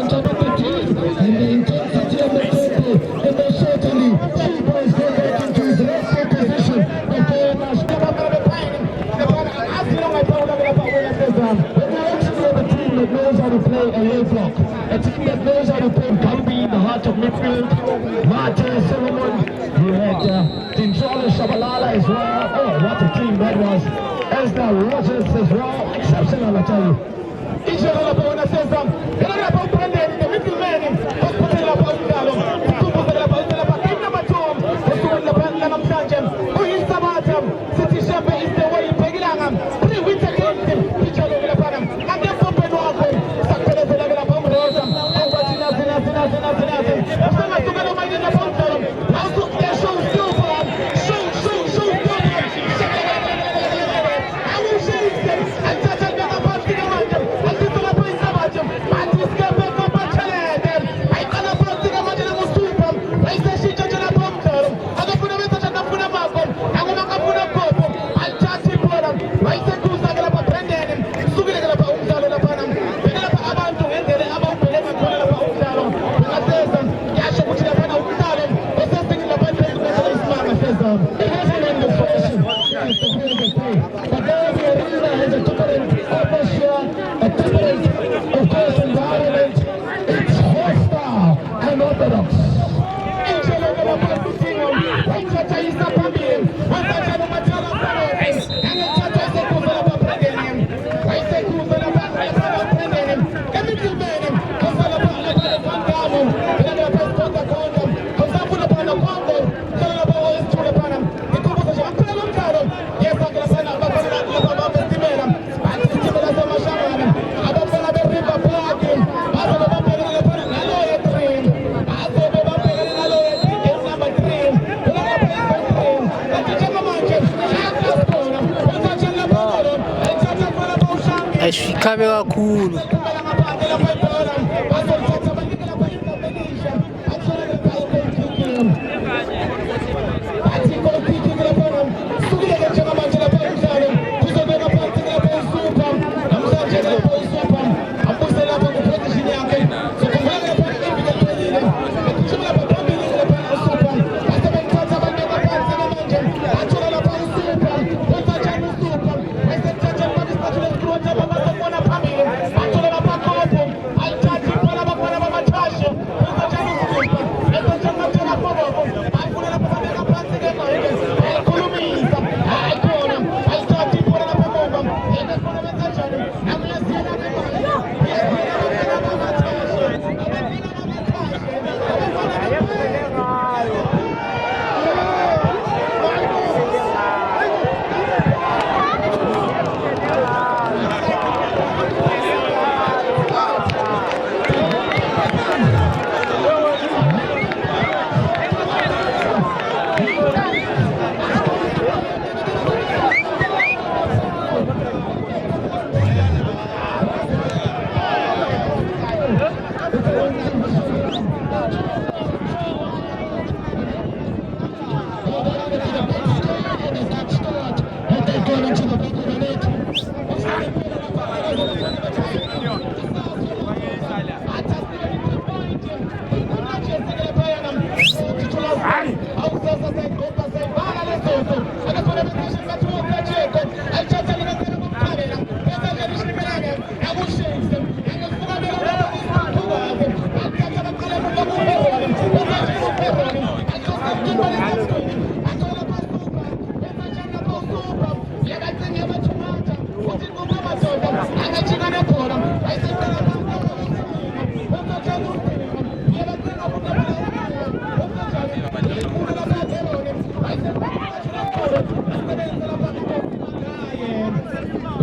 punch of the team and the intensity of the tempo, and most certainly Sheba is going back into his rightful position. The ball now a team that knows how to play a low block, a team that knows how to play Gumby in the heart of midfield. Mate Solomon, you had Tintrolo Shabalala as well. Oh, what a team that was. Ezra Rogers as well. Exceptional, I tell you. Each of them upon a system. They don't have to prend the middle man. Hospital about Gallo. Number 2. The Panama Sergeant. Who is the bottom? City Chamber is the way Pegilangam. 3 wins against him. Each of them upon him. And then Pumpin Walker. Sakura the level of Pomerosam. And watching us in us in us in us in us. If someone took a mind in the Pompton, how to their show still for them. Show for them. I will shake them. And touch and get a pass to the man. And this is a place of them. And this can be a bachelor. I can't afford to go to the super. I say she judged a Pompton. I don't put a message and I put a mark on. I will not put a pop. I'll chat to them. I say who's not going to prend them. So we're going to put them down upon them. We're going to put about to end it. About to let them put them down. We're going to say them. Yeah, she put them down. What's that thing in the bad place? It hasn't been the solution. It's the way they play. But there the arena has a different atmosphere, a different, of course, environment. It's hostile and orthodox. Each of them are practicing on one chacha is not coming. One chacha no matter what and the chacha is a couple of prending. I say couple of prending. Everything made him. Couple of Pangamo. And the best of the condom. Couple of Panacongo. Couple of always to the Panam. The couple of Panacongo. Yes, I'm going to send up a Panama Festival. And the Timber of Mashaman. About the river blocking. As of the Alloy dream. As of the Alloy is number 3. Ashikabe kakhulu.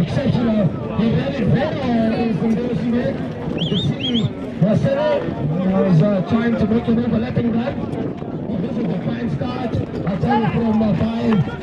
Exceptional. He ran it very well in endorsing it. You can see Marcelo was trying to make an overlapping run. This is a fine start. I'll tell you from 5.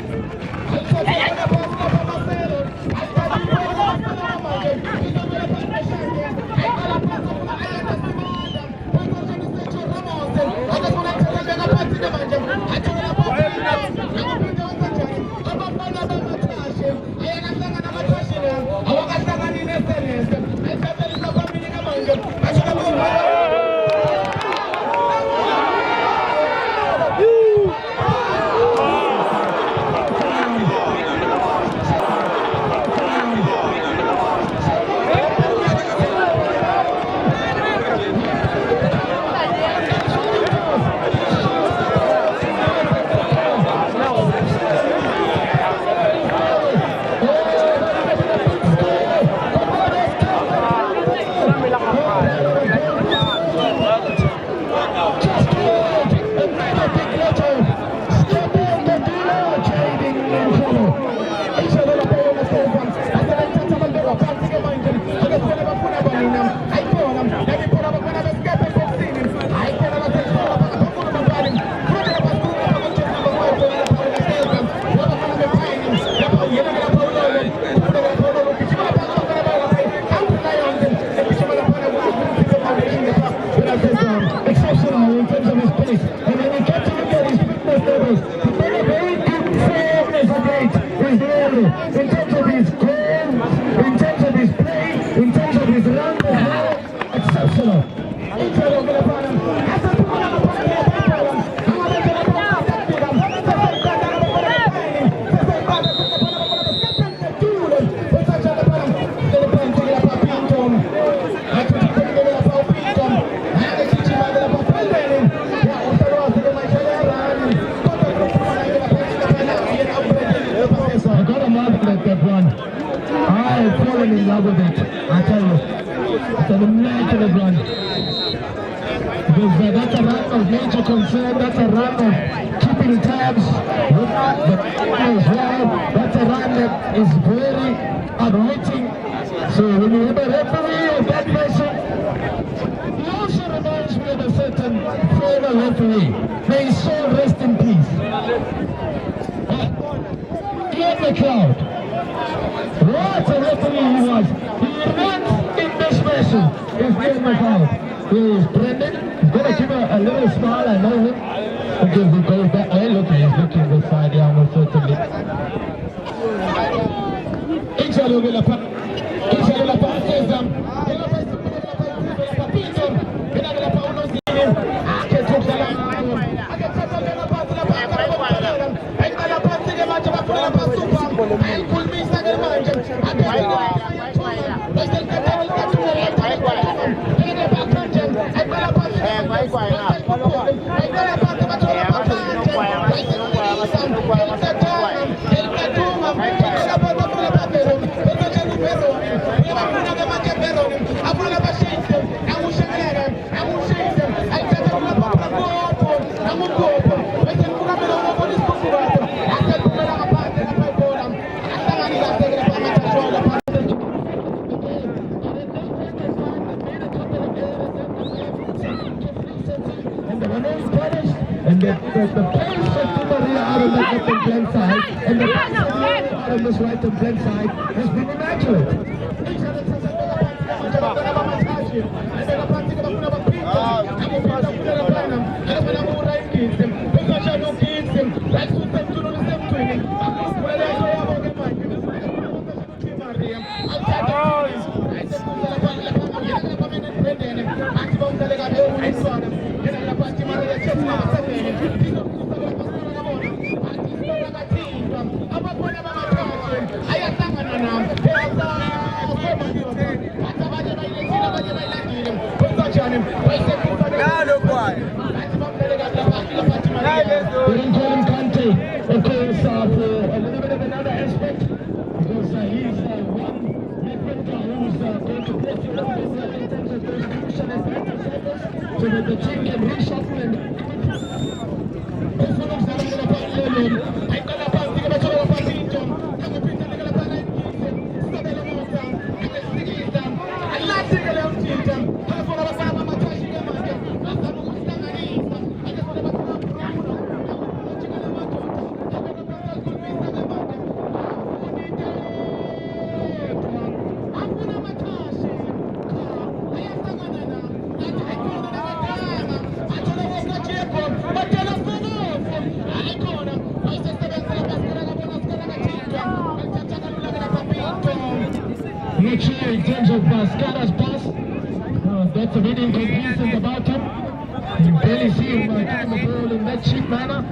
tennis. And when you get to look at his fitness levels, he's got a very good form as a gate. He's really, in terms of his goals, in terms of his play, in terms of his run, exceptional. Inside of the bottom. I got a mark like that one. I have fallen in love with it. I tell you. It's an immaculate run. Because that's a run of major concern. That's a run of keeping tabs with the as well. That's a run that is very unwitting. So when you have a referee of that person, he also reminds me of a certain former referee. May his soul rest in peace. In the crowd. What a referee he was. He runs in this fashion. Is Ian McLeod. Here's Brendan. He's going to give a little smile. I know him. Because he goes that way. Look, he's looking this side. Yeah, almost certainly. Échale de la paz. Échale la paz. And the players of Maria are on the left and flank side, and the players are on this right and flank side has been immaculate. Of course, for a little bit of another aspect, because he's one different who's going to play in terms of those crucial aspects, so that the team can reshuffle and not sure in terms of Scara's pass. That's a bit inconsistent about him. You barely see him taking the ball in that cheap manner.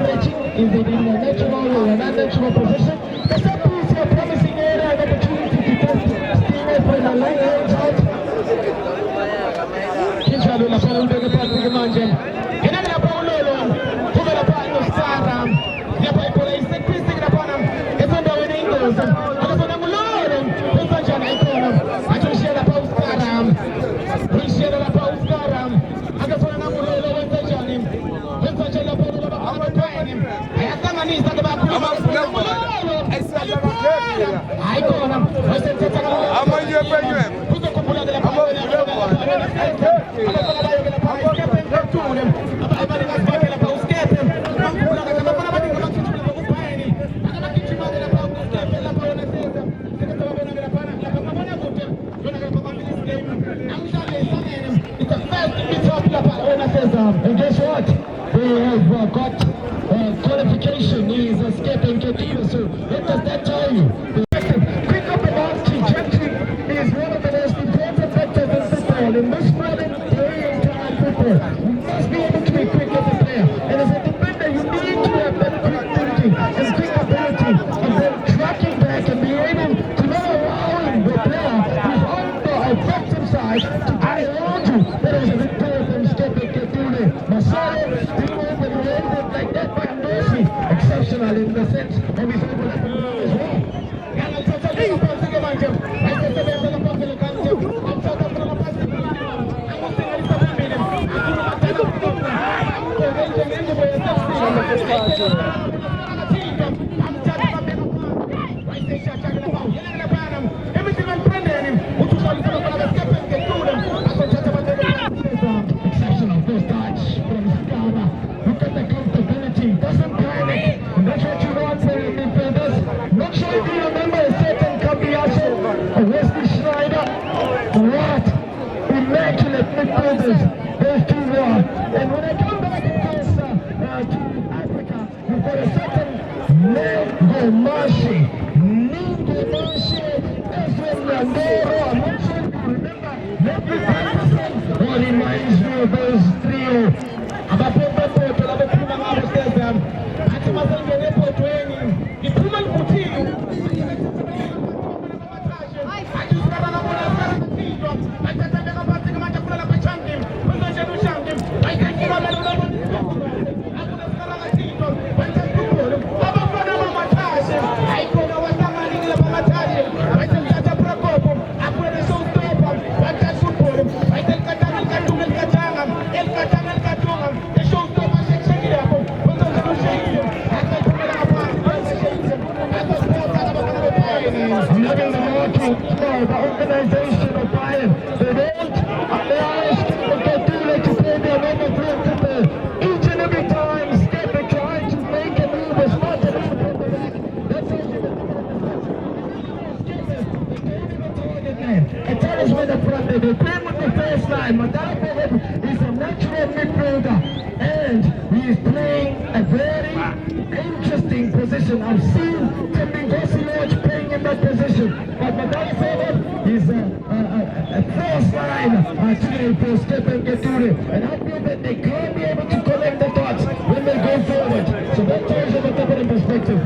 stretching is it in a natural or an unnatural position. The set piece here promising area an opportunity to test steam up in a long range out. Kinshalo la pala ubeke Patrick manje. Inani la Paulo kume la pala Stara. Ya pa ipola set piece ngina pana. Etonda wene ingles. Akasona mulolo. Pesa na ikona. Atushia la Paulo Stara. Rishia la Paulo Stara. Akasona na mulolo wente jani. Pesa la Paulo la Paulo paini. Ayasanganisa ke bakulu mulolo. Aikona. Wasente takala. Amanje penye. Kuzo kupula de la Paulo. And guess what? They have got qualification. He is escaping Kedira. So what does that tell you? Quick up and on trajectory is one of the most important factors in football. In this modern day and time football, you must be able to be quick as a player. And as a defender, you need to have that quick thinking and quick ability of then tracking back and be able to not allowing the player who's on the offensive side to get around you. That is a big player from escaping Kedira. Masai being overrated like that by Mercy. Exceptional in the sense of his overlapping as well. Exceptional first touch from Skara. Look at the comfortability. Doesn't panic. That's what you want from your midfielders. Not sure if you remember a certain Kambiaso or Wesley Schneider. What immaculate midfielders those two were. And when I come back to Africa, you've got a certain Ningo Mashi, Ezra Nyandoro. I'm not sure if you remember Nephi Patterson. What reminds me of those trio. Abapopa Poto, Labapuma Mabusteza, Atimasange Nepo Twenty, Ipuma Kutiu, I'm loving the marking the organization of Bayern. They don't allow Kedira to play their normal football. Each and every time, Skipper trying to make a move, a smart move from the back. That's how you a talisman up front there. They play with the first line. Madara is a natural midfielder and he is playing a very interesting position. I've seen Tembingosi Lodge playing in that position, but Madara is a first line today for Stephen Kedira, and I feel that they can't be able to connect the dots when they go forward. So that tells you the different perspective.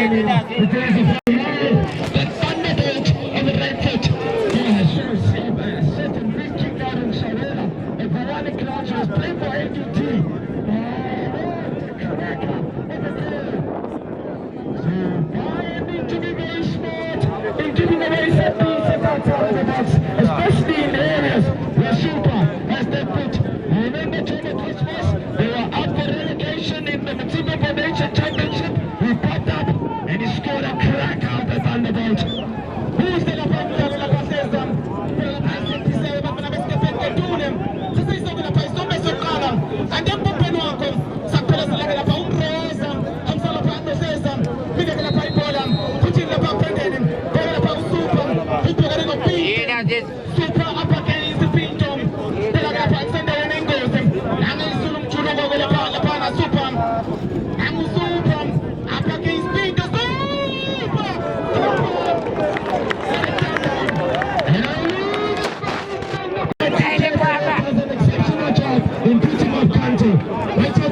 Especially in the areas where Super has their foot. Remember Tomo Christmas? They were up for relegation in the Matiba Foundation Championship. He popped up and he scored a crack out at Thunderbolt. Who's the Lapanta de la Pasteza? And then Pupenuaco, Sapela Salagala Paurosa, and Salapando Sesam, Miguel Paipolam, Putin the Papaden, Bella Pau Super, Putin Super up against the Pintum, the Lagapa Sender and Engosem, and then Sulum Chulo La Pana Super, and Super up against Pintum Super. In Pittsburgh County, right here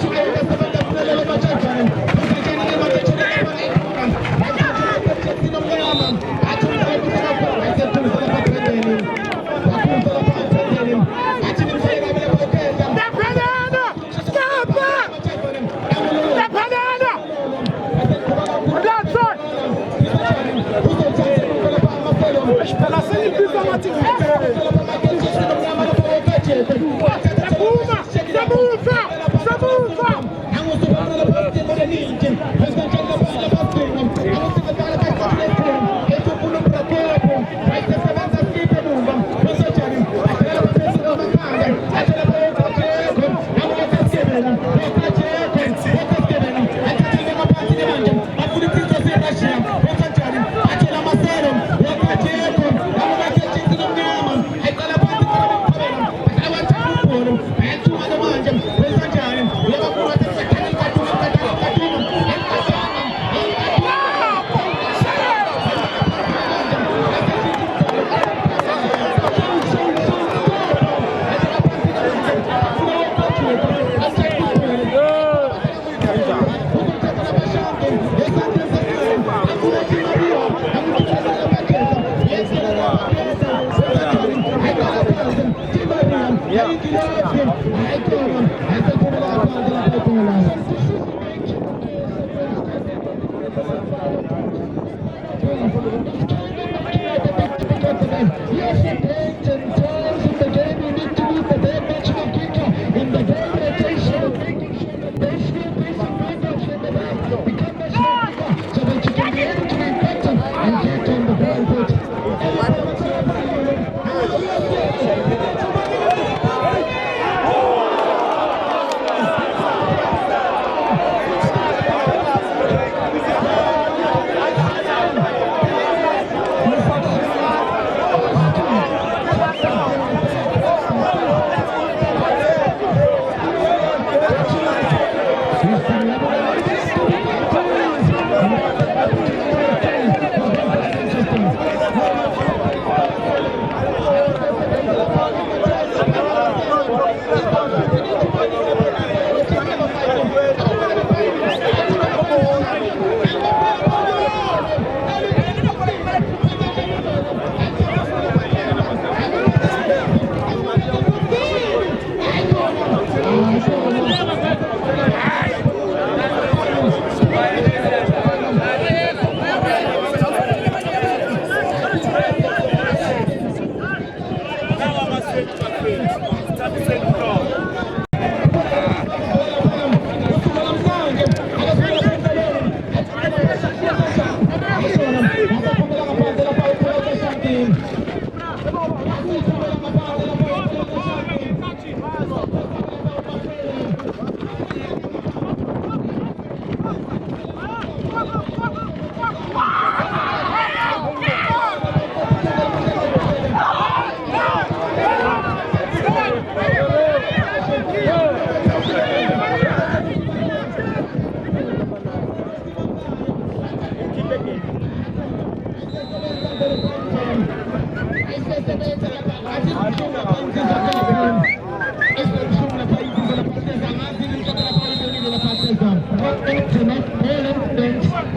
to the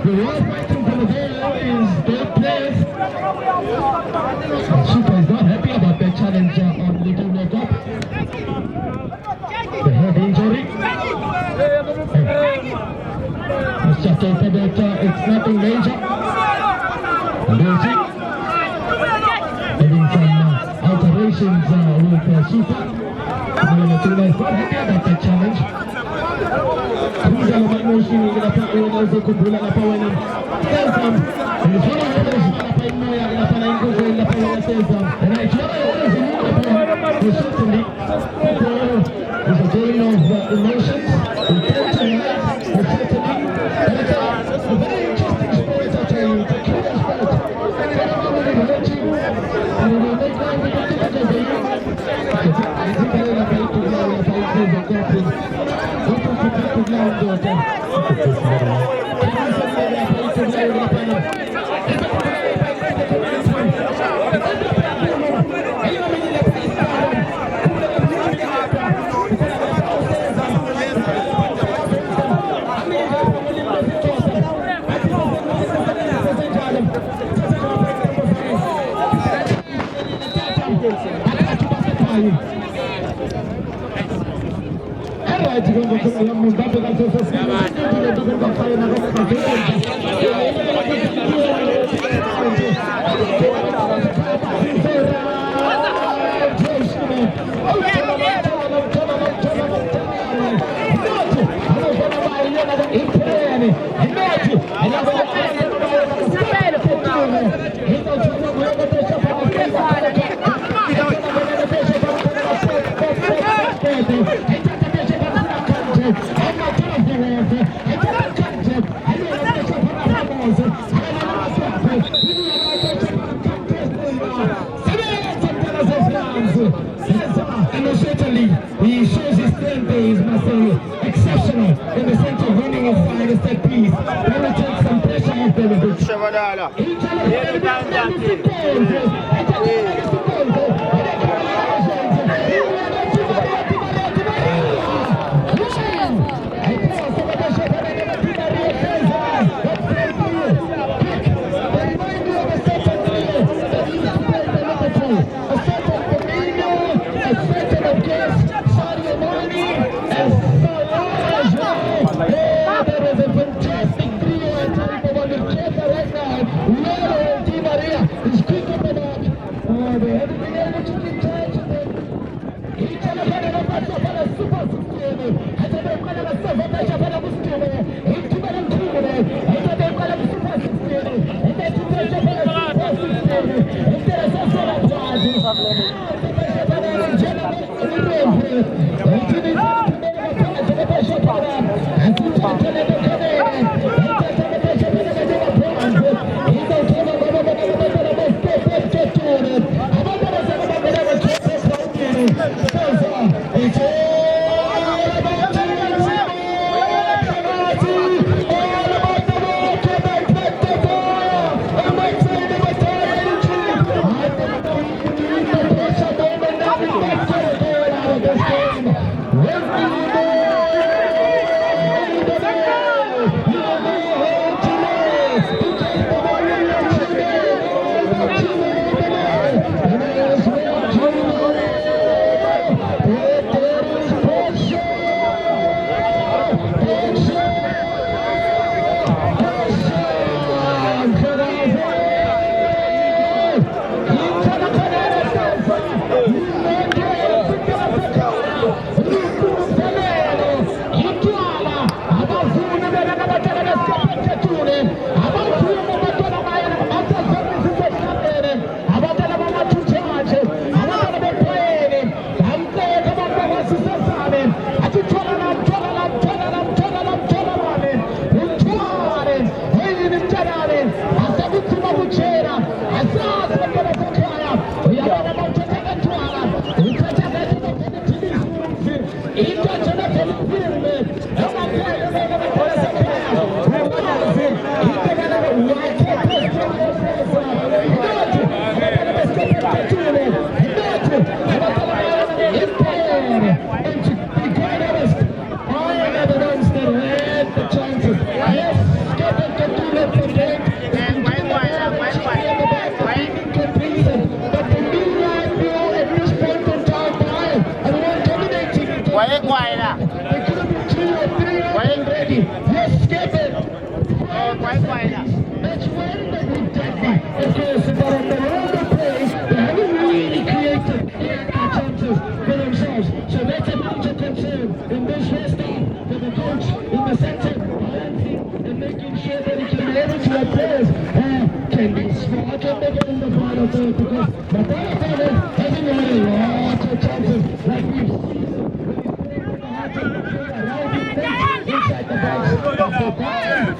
The over there is third place. Super is not happy about that challenge on Little Makeup. The head injury. It's just open that it's nothing major. And we'll see. Having some alterations with Super. Tuna is not happy about that challenge. Cruza naman mo siya nila sa kubula na pawanan. Sesam. Hindi siya na halos malapain mo yan. Napanayin ko siya napawanan Sesam. And I try to always remove the ball. Certainly. There's a game of emotions. Intention, certainly. But it's a very interesting sport, I tell you. It's a curious sport. Everybody is watching. And it will make life a bit difficult for you. I think I will have to go if I say the captain. He shows his strength, he must say, exceptional in the sense of winning his finest set piece. He will take some pressure off them with it.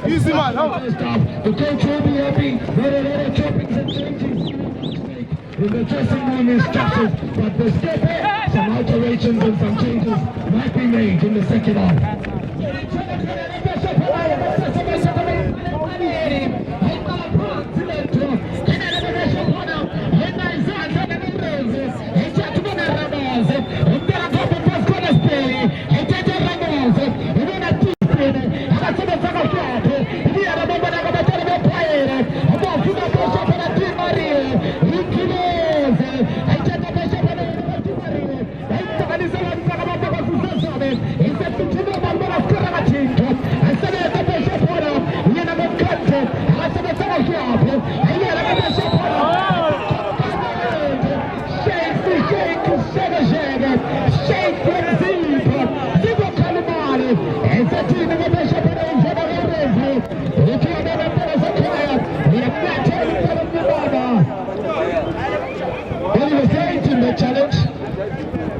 Easy man, huh? The coach will be happy. There are a lot of choppings and changes in the dressing room instructions, but there's still some alterations and some changes might be made in the second half. Challenge,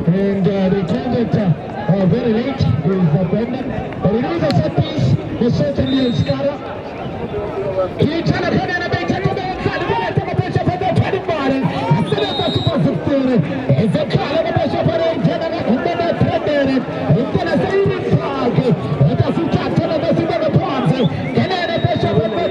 and they called it very late with Brendan, but it is a set piece. There's certainly a scholar. He tried to put in a big tackle inside the ball, take a picture for the 20 body. Instead of the supposed to it's a call of the bishop for the internet, and then they put it. Instead of saying flag, it doesn't catch on the bishop of the pawns. And then the bishop of the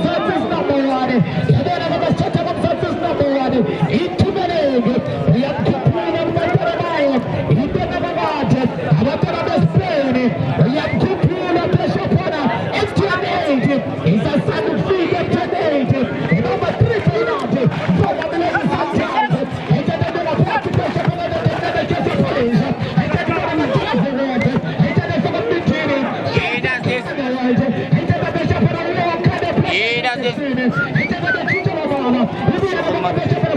service number one. And then the set of service number one. Into the leg. We have to put it by the line. He did not want it. I want to understand it. We have to put the bishop on it. It's to an age. It's a sudden feed up to an age. And over 3 penalty. For the ladies and gentlemen. And then they're going to put the bishop on it. And then they get the praise. And then they're going to get the water. And then they're going to be beginning. And then the bishop on the wall kind of play. And then the teacher of honor. And then the bishop on the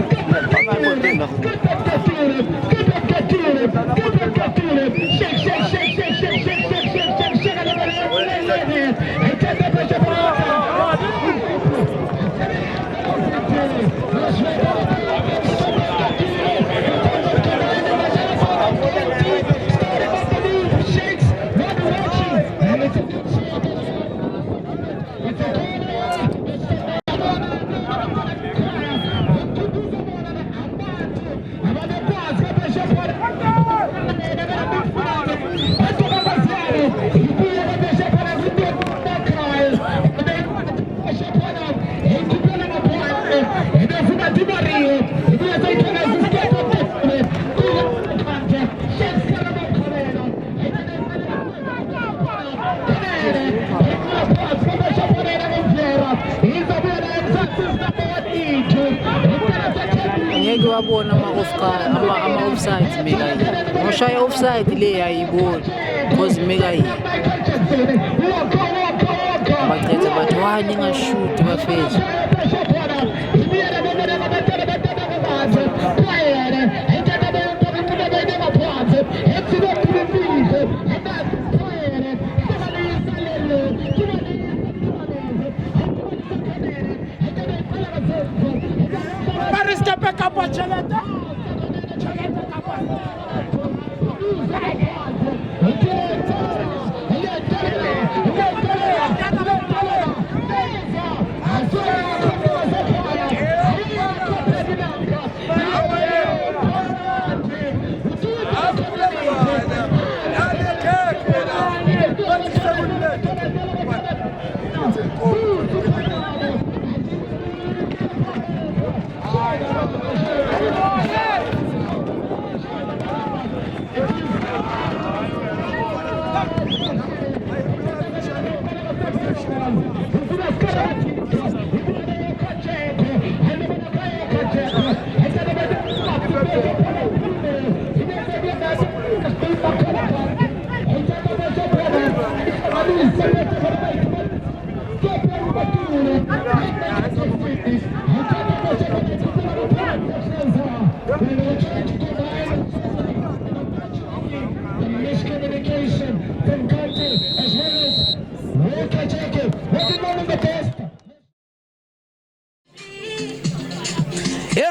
ngeke wabona ama-offside meka yini ngoshaya offside le ayiboni because meka yini bacetha bathi wani ngashuti bafeza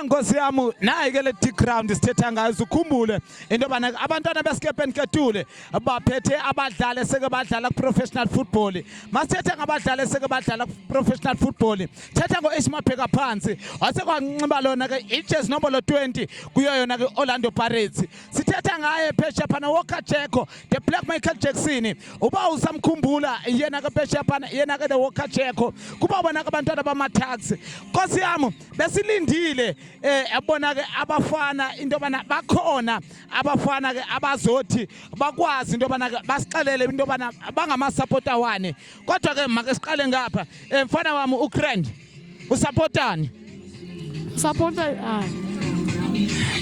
Nkosi yami nayi ke le dig ground sithetha ngayo ukukhumbule into bana abantwana beSkepe Nketule baphethe abadlali seke badlala ku-professional football. Masithethe ngabadlali seke badlala ku-professional football. Thetha ngo-Ishmael phansi wase kwanxiba lona ke ijezi nombolo 20 kuyo yona ke Orlando Pirates. Sithetha ngaye phesha phana Walker Jeko, the Black Michael Jackson. Uba usamkhumbula yena ke phesha phana yena ke the Walker Jeko. Kuba bona ke abantwana bama-Tuks. Nkosi yami besilindile yabona ke abafana into bana bakhona abafana ke abazothi bakwazi into bana ke basixelele into bana bangama supporter wane. Kodwa ke make siqale ngapha mfana wami uGrand usupportani? Supporter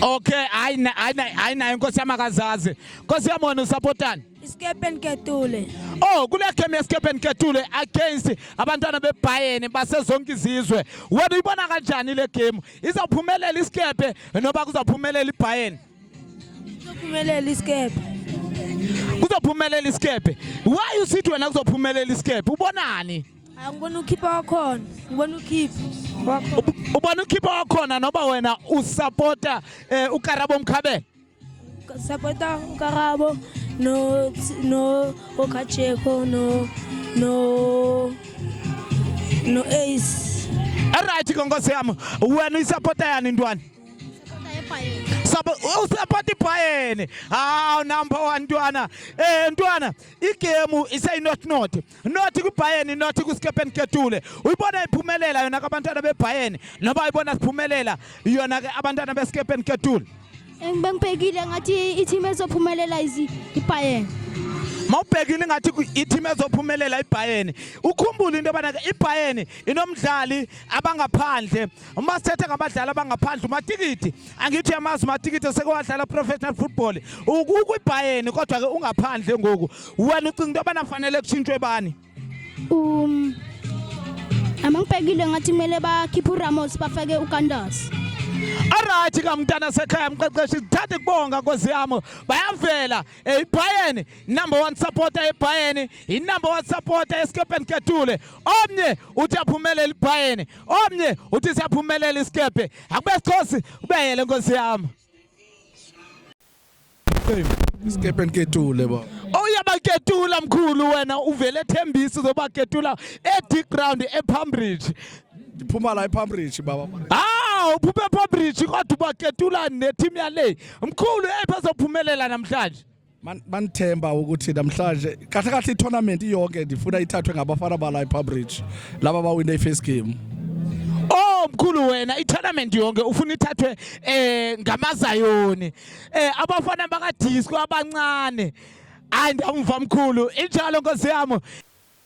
Okay, ayina inkosi yamakazazi. Nkosi yamona usupportani? Skepe Nketule. Oh, kule game yeSkepe Nketule against abantwana beBayern basezonke izizwe. Wena uyibona kanjani le game? Izawuphumelela iSkepe noba kuzawuphumelela iBayern? Kuzophumelela iSkepe. Kuzophumelela iSkepe. Why usithi wena kuzophumelela iSkepe? Ubonani? Ngibona ukhipha wakhona. Ngibona ukhipha. Ubona ukhipha wakhona noba wena usupporta uKarabo Mkhabela? Supporter uKarabo no Okacheko no Ace. Alright nkosi yami, wena uyisupporta yani ntwana? Support iBayern. Number 1 ntwana. Ntwana, igame isayinot not kuBayern not kuSkepe Nketule. Uyibona iphumelela yona abantwana beBayern noba uyibona siphumelela yona ke abantwana beSkepe Nketule? Ngibengibhekile ngathi i-team ezophumelela iBayern. Mawubhekile ngathi i-team ezophumelela iBayern. Ukhumbule into yobana iBayern inomdlali abangaphandle. Uma sithethe ngabadlali abangaphandle umatikiti, angithi yamazi umatikiti sekwadlala professional football. UkwiBayern kodwa ke ungaphandle ngoku. Wena ucinga into yobana kufanele kushintshwe bani? Amangibhekile ngathi kumele bakhiphe uRamos bafake uKandas. Alright kamntana sekhaya mqeqeshi ngithanda ukubonga Nkosi yami bayavela iBayern number 1 supporter eBayern number 1 supporter eSkepe Nketule omnye uthi aphumelela iBayern omnye uthi siyaphumelela iSkepe akube sikhosi ubeyele Nkosi yami iSkepe Nketule ba uyabaketula mkhulu wena uvele ethembisa uzobaketula eDig ground ePambridge iphuma la ePambridge baba uphume ePambridge kodwa ubaketula neteam yale mkhulu ezophumelela namhlanje manithemba ukuthi namhlanje kahle itournament yonke ndifuna ithathwe ngabafana bala ePambridge laba bawina ifirst game. Mkhulu wena itournament yonke ufuna ithathwe ngamazayoni abafana bakadisco abancane ndamva mkhulu injalo Nkosi yami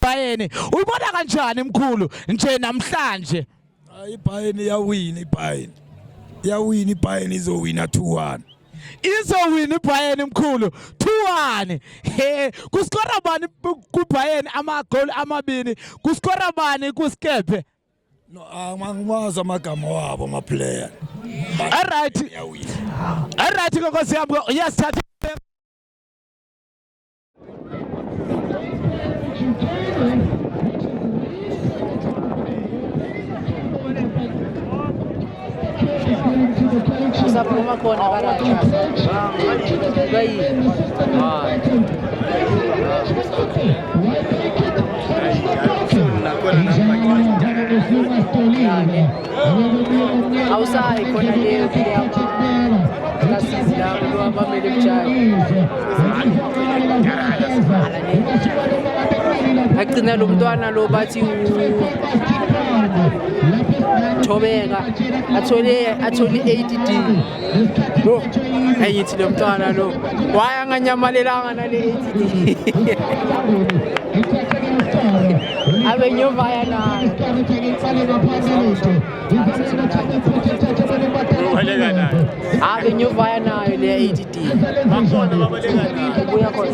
iBayern uyibona kanjani mkhulu nje namhlanje? iBayern yawina iBayern izowina 2-1. Izowina iBayern mkhulu 2-1. Kuskora bani kuBayern amagoli amabini? Kuskora bani kuSkepe? No angimazi amagama wabo amaplayer. Alright Nkosi yami yasithatha Usaphuma khona karacha. Bayi. Awusayi khona le klasizi la abamele mjayo. Agcina lo mntwana lo bathi Thobeka athole ADD lo ayithi lo mntwana lo waya nganyamalelanga nale ADD abe nyovaya nayo Babaleka nayo. abe nyovaya nayo le ADD Bakhona babaleka nayo. kuya khona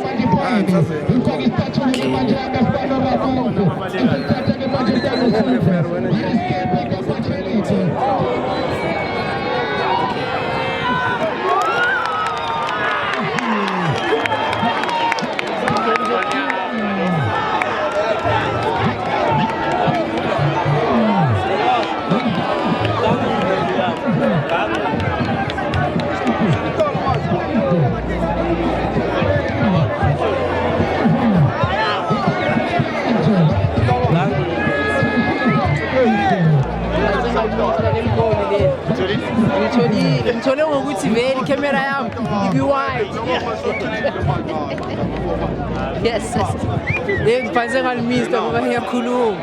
ngithole ngokuthi vele ikhamera yami ibi-wide. Yes, ngiphanise ngalimista ngoba ngiyakhuluma.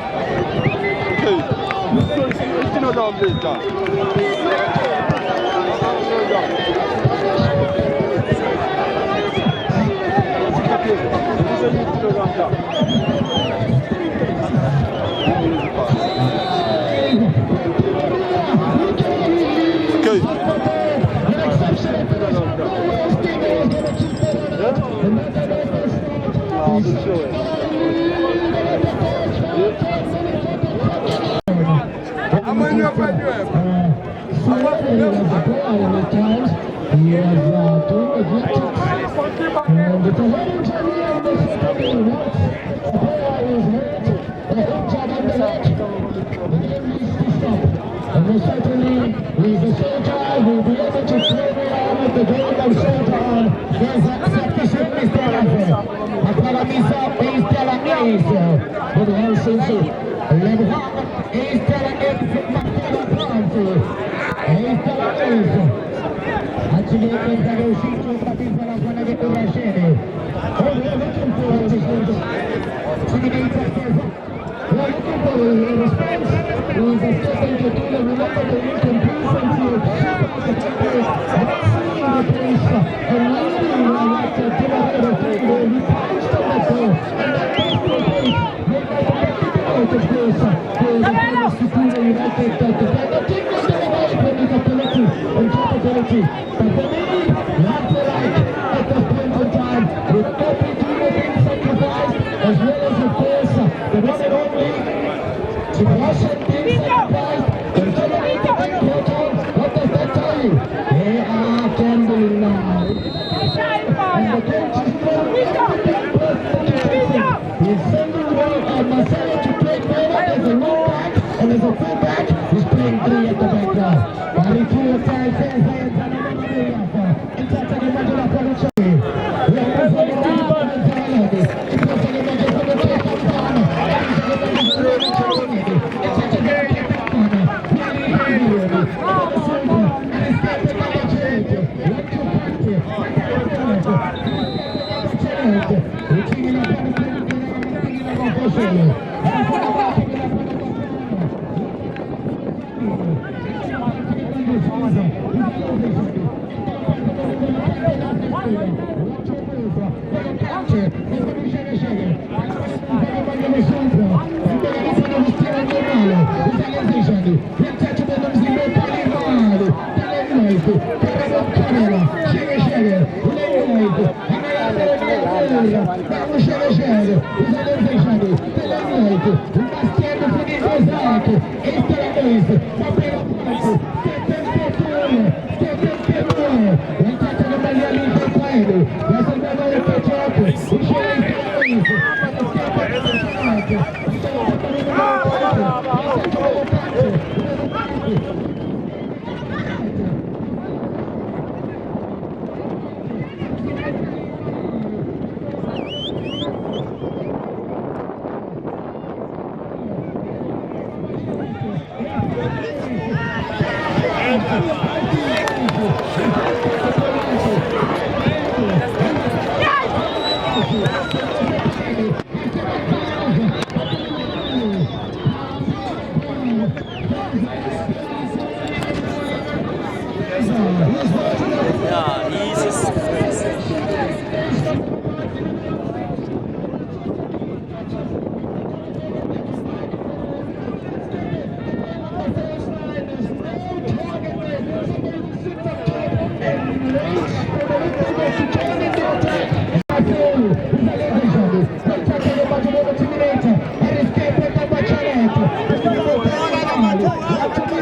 Let's go.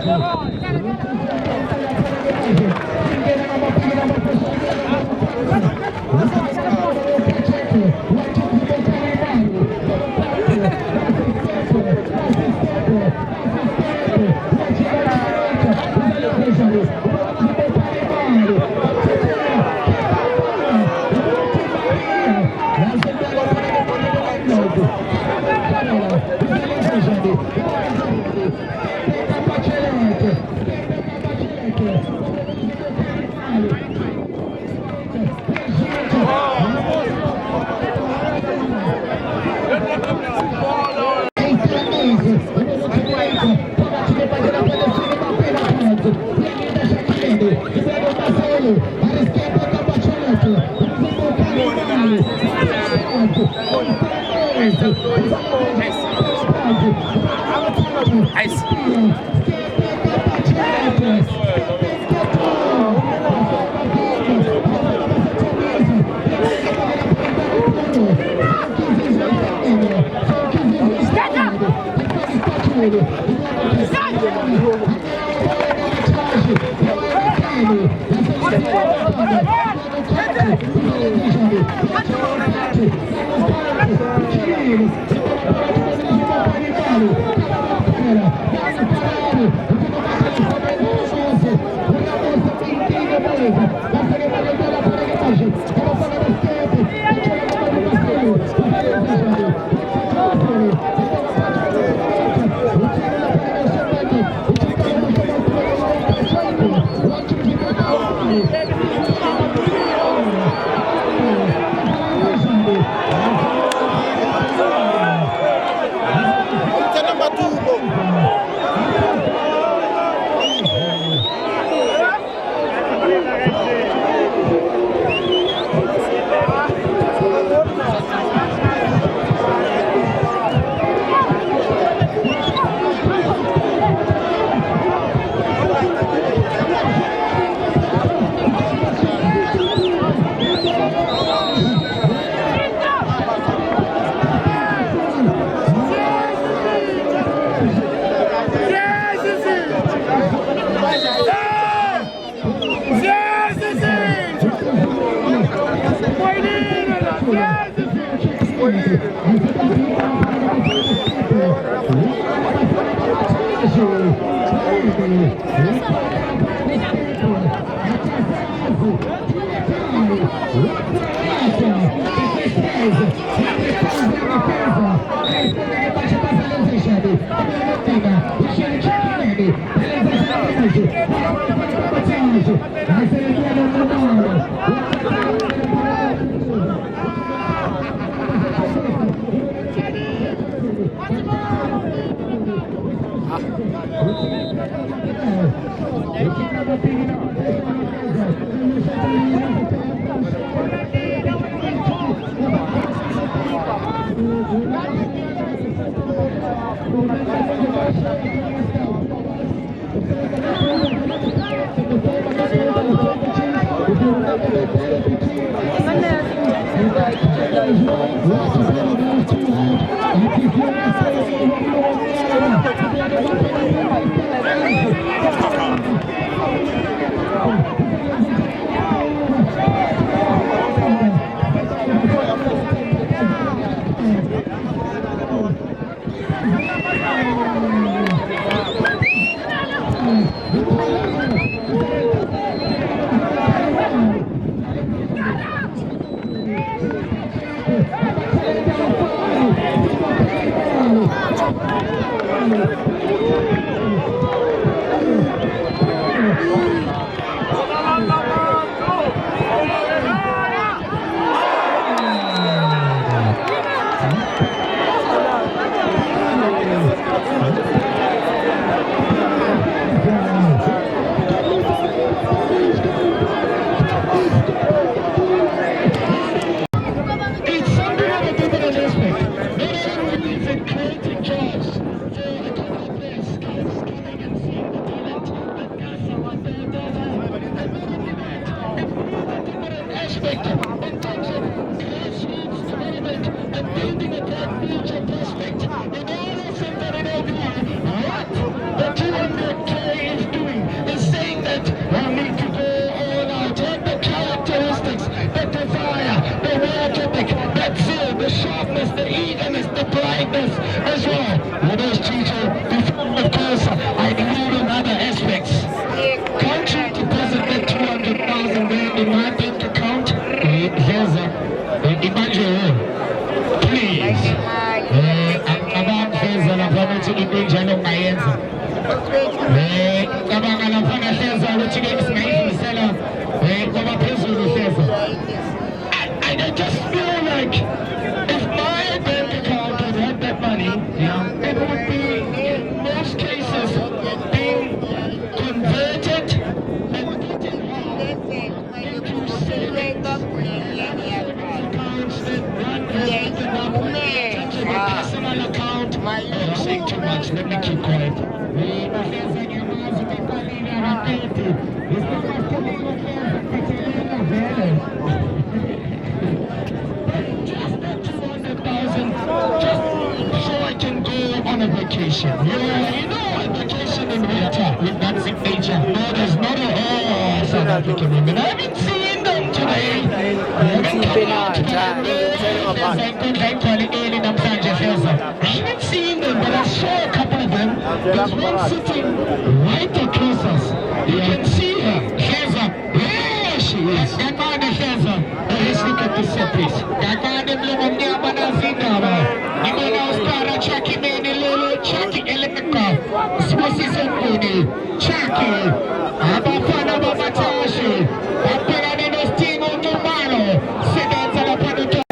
The 200K On a vacation. Yeah, you know, a vacation in winter with that signature. No, there's not a South African women. I haven't seen them today. I haven't seen them, but I saw a couple of them. There's one sitting right across us. You can see her. Keza. There she is. Gagana Keza. Let's look at this piece. Gagana Blumania Banazina. Nimona Ostara Chaki Mene Lolo Chaki Elemeka. Swasi Sempuni. Chaki. Abafana Babatashi. Aperane Nostino Tumano. Sedanza La Panuta.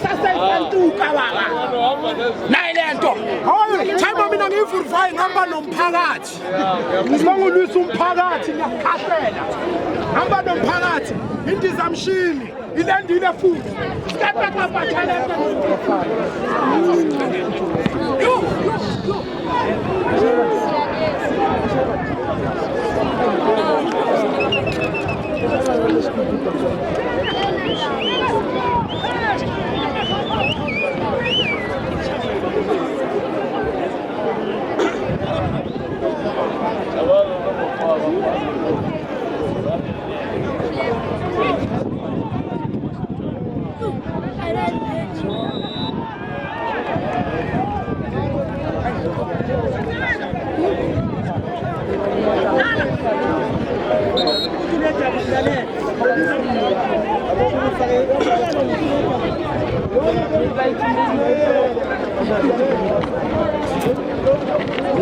Sasa ifantuka baba. Nayilento. Hayi, chama mina ngivurify ngihamba nomphakathi. Ngizibangulisa umphakathi ngiyakhahlela. Hamba nomphakathi, indizamshini, ilendile futhi. Skapa kapa talent.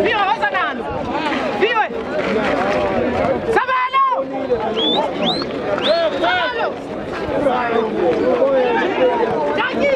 Viva Rosanano! Viva! Sabelo! Sabelo! Daqui!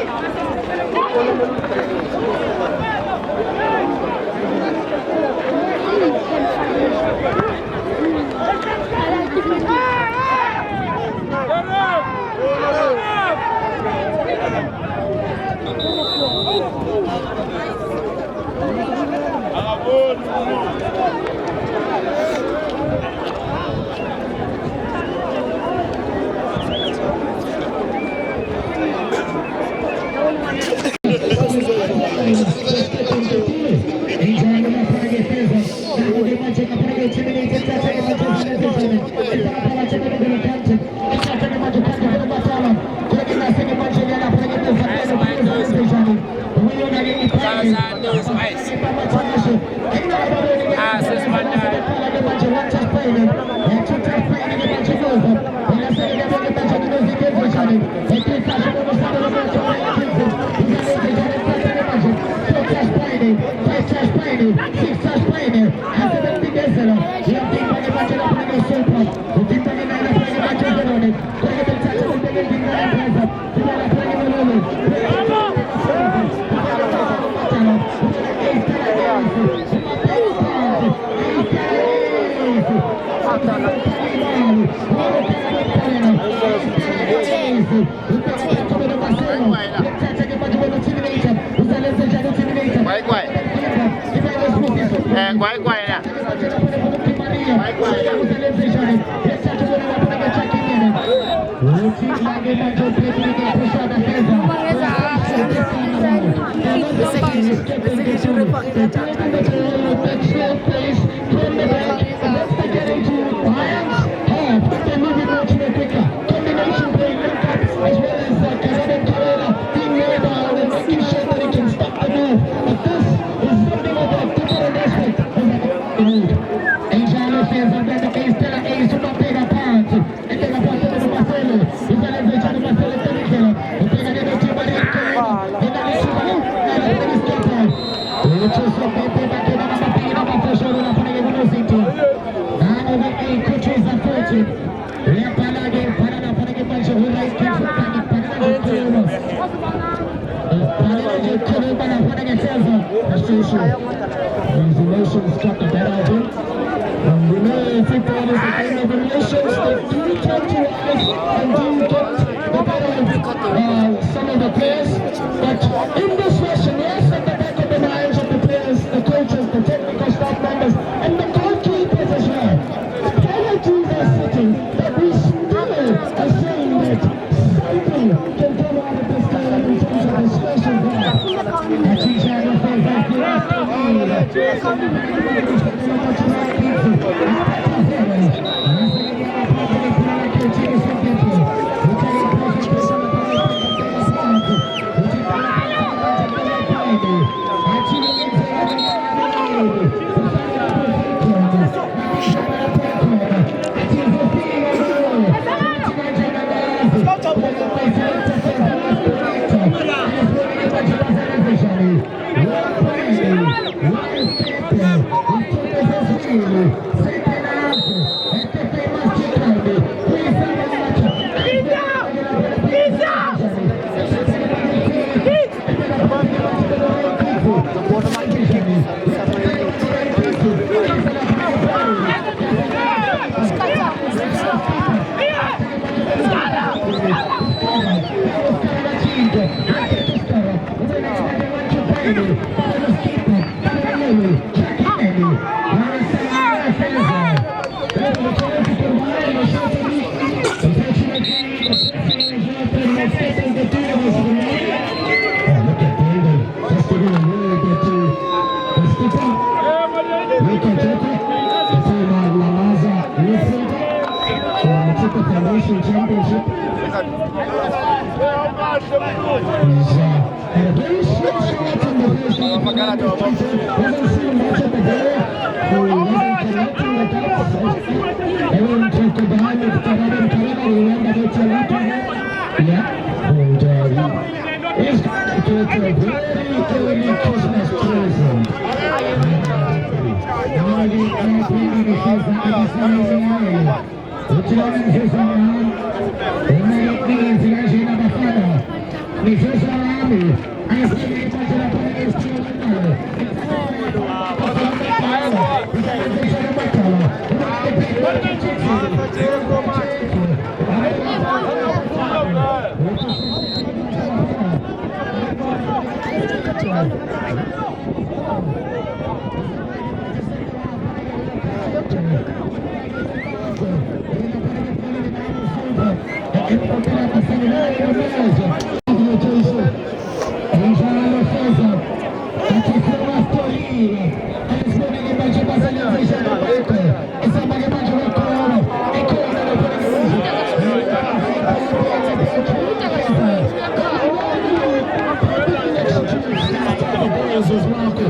Jesus Marco.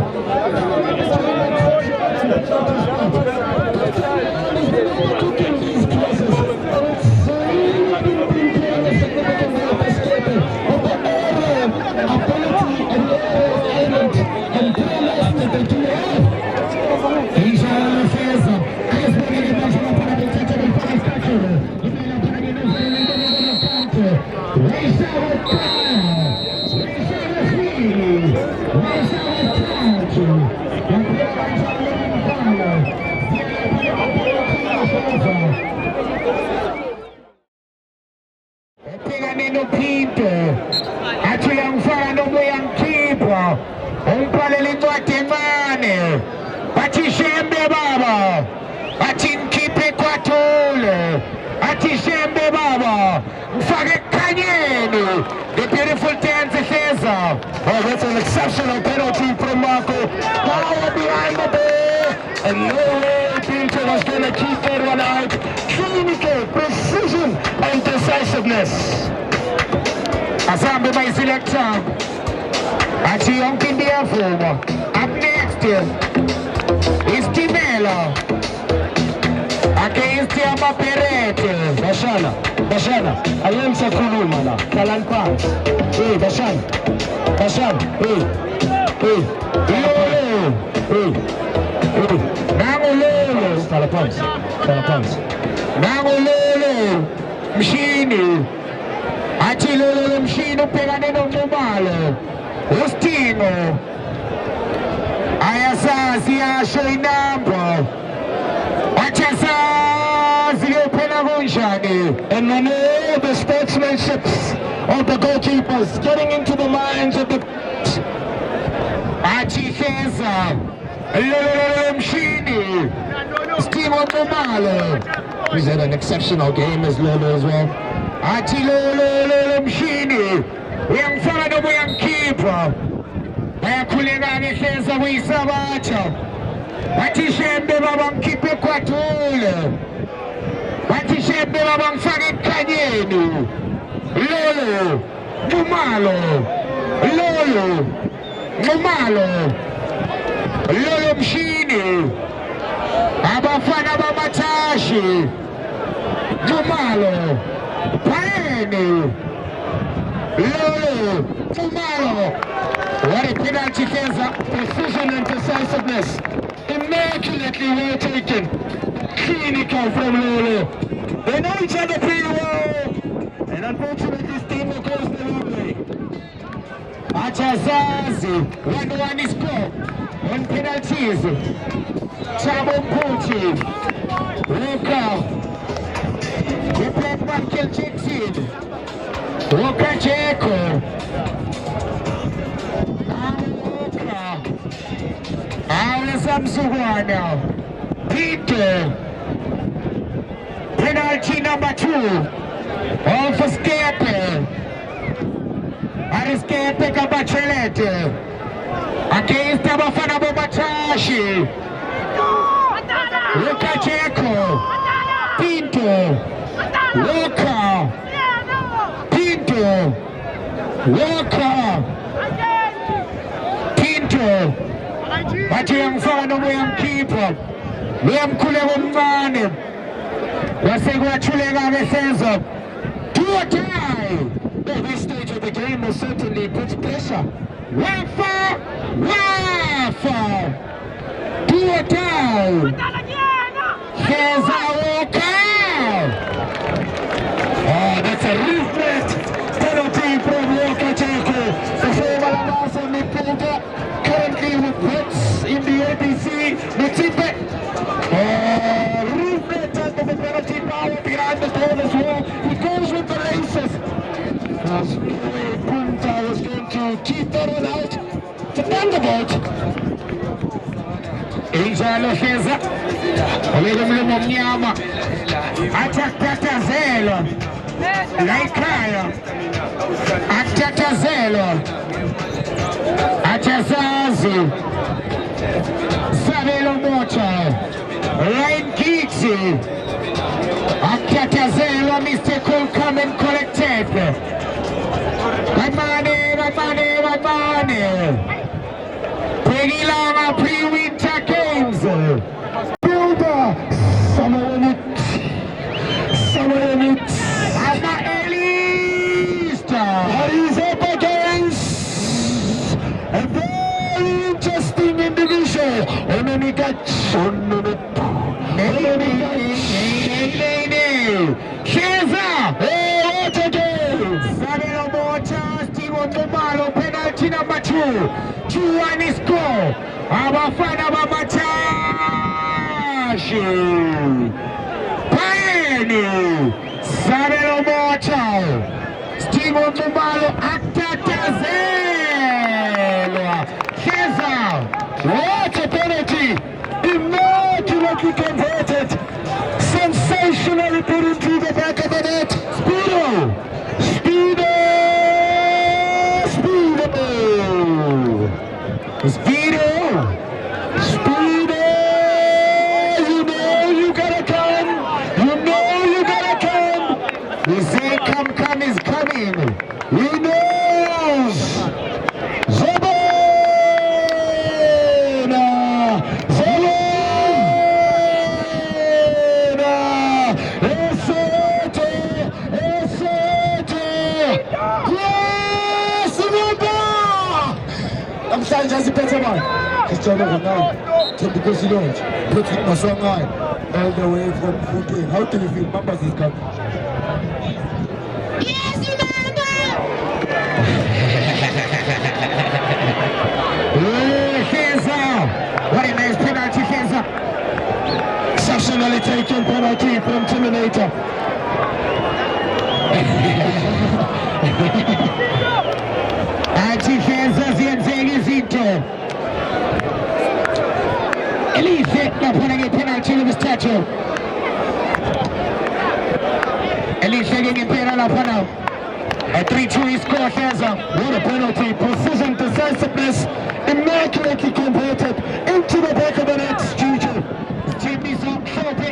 Neno Pinto atuyamfana nomuyamkhipha umphaleli kwatemane bathi shembe baba bathi mkhiphe kwathule bathi shembe baba mfake ekhanyeni. The beautiful dance Hleza. Oh, that's an exceptional penalty from Marco. Power behind the ball, and no way Pinto was going to keep that one out. Clinical precision and decisiveness. Asambe by selector. Achi Onkindia Fuma. Up next is Timela against Tiama Perete. Bashana, ayenza kuluma la. Kalan Pans. Hey, Bashan. Hey. Nangololo. Talapans. Nangololo. Mshini. Achi lolo mshini upegane nomumalo. Ustingo. Ayasazi yasho inambo. Achasazi yopena gunshani. And we know the sportsmanship of the goalkeepers getting into the minds of the Achi Feza. Lolo mshini. Ustingo nomumalo. He's had an exceptional game as Lolo as well. Achi lolo mshini. Uyamfaka noma uyamkhipha. Bayakhuleka-ke Hleza kuyisabatha. Bathi shembe baba mkhiphe kwathule. Bathi shembe baba mfake ekhanyeni. Lolo mshini. Abafana bamathashi. Numalo. Paeni. Lolo. What a penalty, Hleza. Precision and decisiveness. Immaculately well taken. Clinical from Lolo. They know each other pretty well. And unfortunately, this team will goes the wrong way. Achazazi. 1-1 is score. On penalties. Chabo Mpuchi. Walker. He played Michael Jackson. Walker Jeko. Samsugwana. Peter. Penalty number 2. All for Skepe. Ariskepe Kabachelete. Against Abafana Bobachashi. Luka Jeko. Pinto. Walker. Pinto. Walker. Pinto. Bathi yamfana nomuyamkhipha. Luyamkhuleka omncane. Wasekwathuleka-ke Hleza. Do or die. This stage of the game will certainly put pressure. Wafa. Do or die. Hleza Walker. Oh, that's a reflex penalty from Walker Jeko. The former Lamasa midfielder, currently with Wits in the ABC. Mutipe. Reflex type of a penalty, power behind the ball as well. He goes with the laces. Punta was going to keep that one out. To Thunderbolt. Injalo Hleza. Olele mlomo mnyama. Atatazelo. Laikaya. Atatazelo. Achazazi. Sabelo Mocha. Ryan Geeksy. Atatazelo. Mr. Cool come and collected. Mamane. Penalty number 2. 2-1 is score. Abafana bamatashi. Paeni. Sabelo Mocha. Steve Mbalo Atatazelwa. Keza. What a penalty. Immaculately converted. Sensationally put into the back of the net. Speedo. Speedo. Speedo! Speedo! You know you gotta come! You know you gotta come! We say come is coming! He knows! Zabona! Zabona! Esoto! Esoto! Yes! Ruba! I'm saying just a better man. Cristiano Ronaldo, take the Gossi Lounge, put it my song on, all the way from 14. How do you feel? Members is coming. Yes, Ronaldo! Keza! What a nice penalty, Keza! Exceptionally taken penalty from Terminator. Anti-Keza ziyenzeka izinto. Elihle lapha ngepenalty lemstatue. Elihle ngempela lapha now. A 3-2 score Keza. What a penalty. Precision, decisiveness, immaculately converted into the back of the net. Take me so,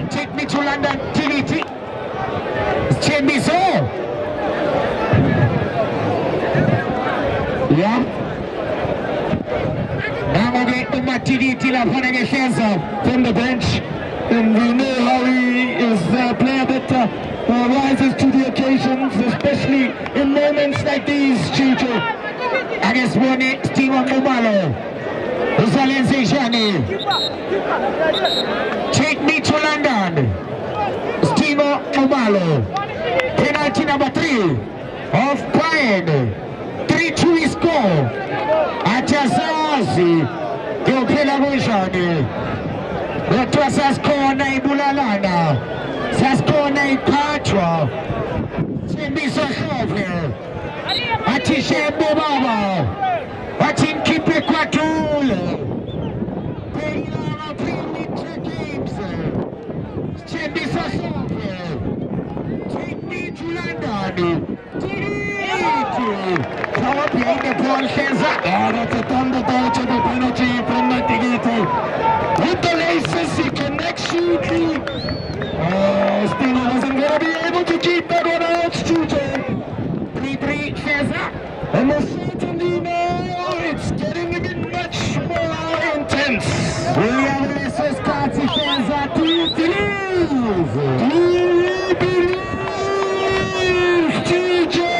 take me to London. TDT. Take me so. Yeah. Now again, TDT from the bench, and we know how he is a player that rises to the occasions, especially in moments like these. Chicho, against one Steven Mbalo, Usalense Jani. Take me to London. Steven Mbalo, penalty number 3 of Brian. 3-2 score. Achazazi yophela kunjani. Kodwa sasikhona ibulalana. Sasikhona iphathwa. Thembiso Hlope. Athi shebo baba. Athi ngikhiphe kwaDule. Phela Premier Games. Thembiso Hlope. Take me to London. Power play the ball, Keza. That's a thunderbolt to the penalty from Natigito. With the laces, he connects shootly. Spino wasn't going to be able to keep that one out, Chucho. 3-3, Keza. And most certainly now, it's getting a bit much more intense. William Laces cards Keza. Do you believe? Do you believe, Chucho?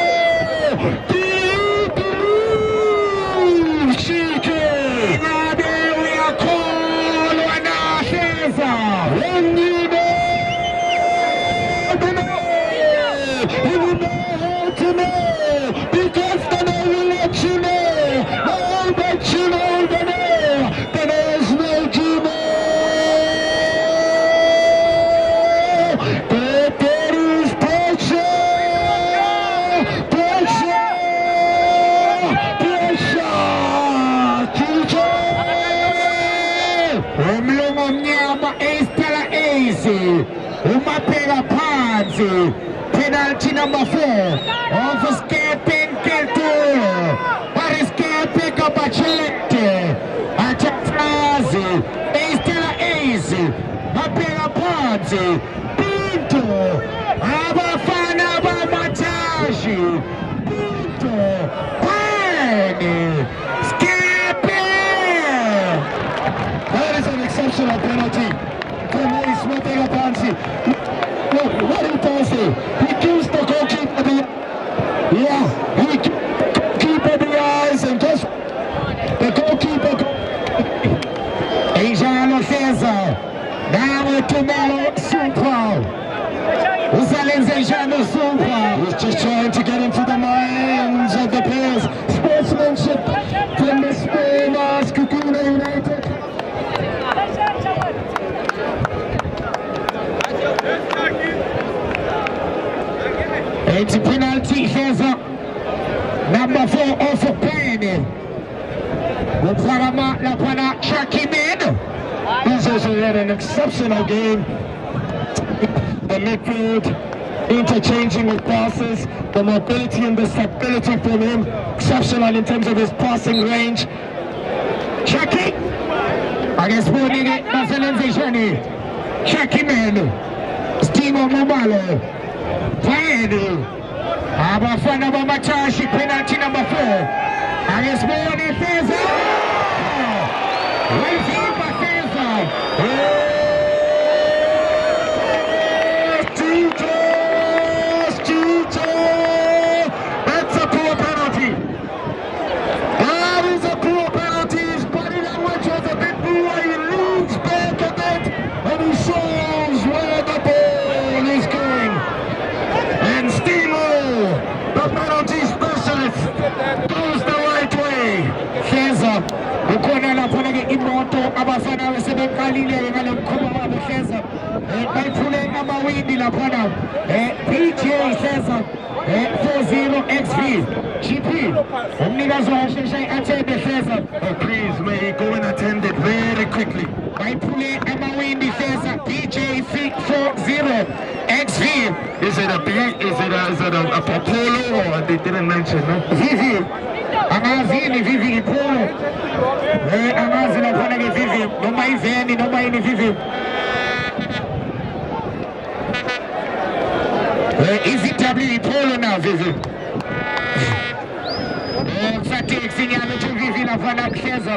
Penalty number 4 of escaping Kelturo. But escaping Kabachelete. Atafrazi. Estela Ace. Mapela Panzi. Pinto. Abafana Bamatashi. Pinto. Pani. Escaping. That is an exceptional penalty. From Ace Mapela Panzi. What he does, he gives the goalkeeper the... Yeah, he gives the goalkeeper the eyes and just... The goalkeeper... Now tomorrow, Super. He's just trying to get into the minds of the players. Sportsmanship from the Spurs, Kukuna United. It's a penalty favor. Number 4 off of Payne. Mufarama Lapana Shakimin. He's also had an exceptional game. The midfield, interchanging with passes, the mobility and the stability from him, exceptional in terms of his passing range. Shaki, against Bonini, Masalenzishani, Shaki Menu, Stimo Mobalo, Paedu, Abafana Bamatashi, penalty number 4, against Bonini Feza, Rafi Feza. Imoto abafana besebeqalile ngale mkhuba wabo Hleza bayithule amawindi laphana PJ Hleza 40 XV GP umnikazi washesha i-attend Hleza. Please may he go and attend it very quickly. Bayithule amawindi Hleza PJ 40 XV. Is it a B? Is it a Polo? Or they didn't mention, no? Vivi Amazini Vivi Polo. Amazi laphana ke Vivi noma iveni noma yini Vivi. EVW Polo now Vivi. Xatex Zinyano to Vivi laphana Hleza.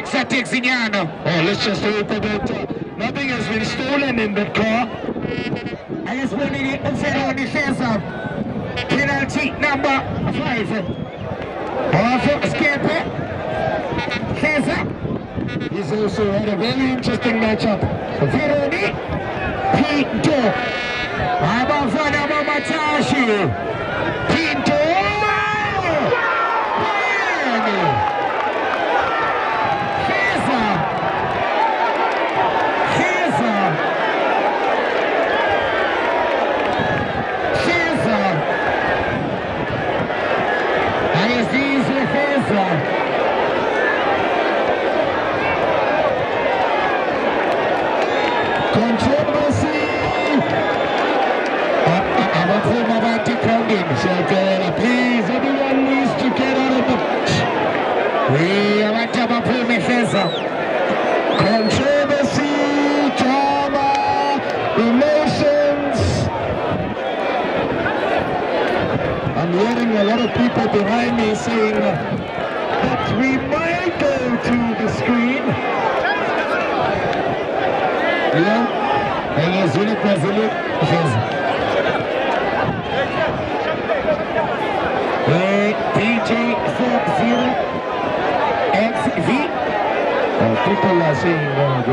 Xatex Zinyano. Oh, let's just hope that nothing has been stolen in that car. I just wanted it Umferoni Hleza. Penalty number 5. For Skepe. He's also had a very interesting matchup. Veroni Pinto Abafana Mamatashi Pinto please, everyone needs to get out of the pitch. We are at Tabapume Feza. Controversy, drama, emotions. I'm hearing a lot of people behind me saying that we might go to the screen. Yeah, and as well as Feza. PJ 40 XV. People are saying that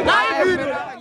Live!